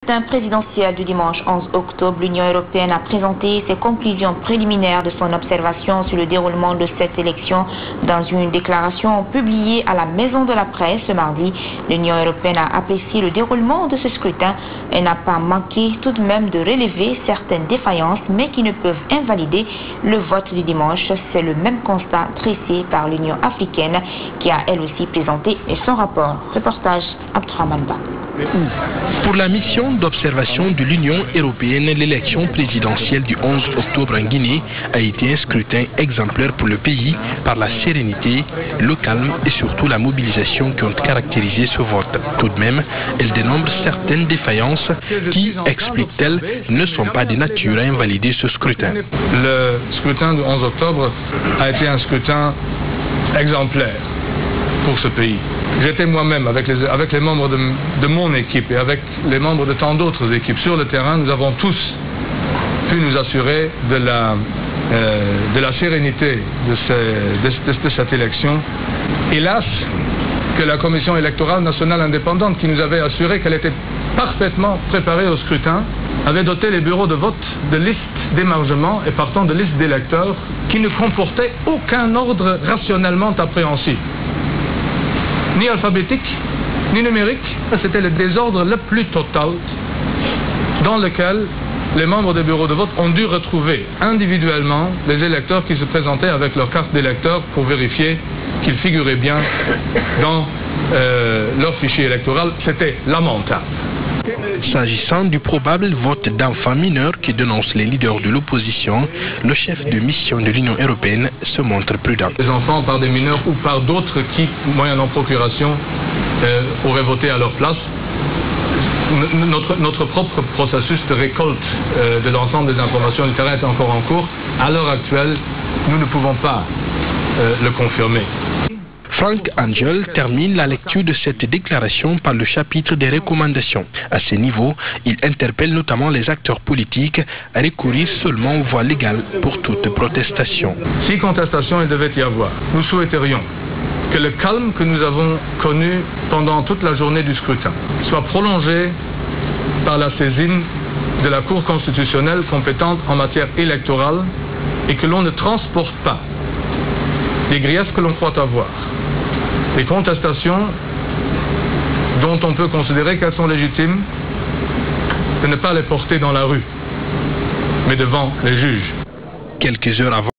D'un présidentiel du dimanche 11 octobre, l'Union européenne a présenté ses conclusions préliminaires de son observation sur le déroulement de cette élection dans une déclaration publiée à la Maison de la Presse ce mardi. L'Union européenne a apprécié le déroulement de ce scrutin et n'a pas manqué tout de même de relever certaines défaillances, mais qui ne peuvent invalider le vote du dimanche. C'est le même constat tressé par l'Union africaine qui a elle aussi présenté son rapport. Reportage Abdourahmane Ba. Pour la mission d'observation de l'Union européenne, l'élection présidentielle du 11 octobre en Guinée a été un scrutin exemplaire pour le pays par la sérénité, le calme et surtout la mobilisation qui ont caractérisé ce vote. Tout de même, elle dénombre certaines défaillances qui, explique-t-elle, ne sont pas de nature à invalider ce scrutin. Le scrutin du 11 octobre a été un scrutin exemplaire pour ce pays. J'étais moi-même avec les membres de mon équipe et avec les membres de tant d'autres équipes sur le terrain. Nous avons tous pu nous assurer de la sérénité de cette élection. Hélas, que la Commission électorale nationale indépendante, qui nous avait assuré qu'elle était parfaitement préparée au scrutin, avait doté les bureaux de vote de listes d'émargement et partant de listes d'électeurs qui ne comportaient aucun ordre rationnellement appréhensible. Ni alphabétique, ni numérique, c'était le désordre le plus total dans lequel les membres des bureaux de vote ont dû retrouver individuellement les électeurs qui se présentaient avec leur carte d'électeur pour vérifier qu'ils figuraient bien dans leur fichier électoral. C'était lamentable. S'agissant du probable vote d'enfants mineurs qui dénonce les leaders de l'opposition, le chef de mission de l'Union européenne se montre prudent. Les enfants par des mineurs ou par d'autres qui, moyennant procuration, auraient voté à leur place. Notre propre processus de récolte de l'ensemble des informations du terrain est encore en cours. À l'heure actuelle, nous ne pouvons pas le confirmer. Frank Angel termine la lecture de cette déclaration par le chapitre des recommandations. À ce niveau, il interpelle notamment les acteurs politiques à recourir seulement aux voies légales pour toute protestation. Si contestation il devait y avoir, nous souhaiterions que le calme que nous avons connu pendant toute la journée du scrutin soit prolongé par la saisine de la Cour constitutionnelle compétente en matière électorale et que l'on ne transporte pas les griefs que l'on croit avoir, les contestations dont on peut considérer qu'elles sont légitimes, de ne pas les porter dans la rue, mais devant les juges. Quelques heures avant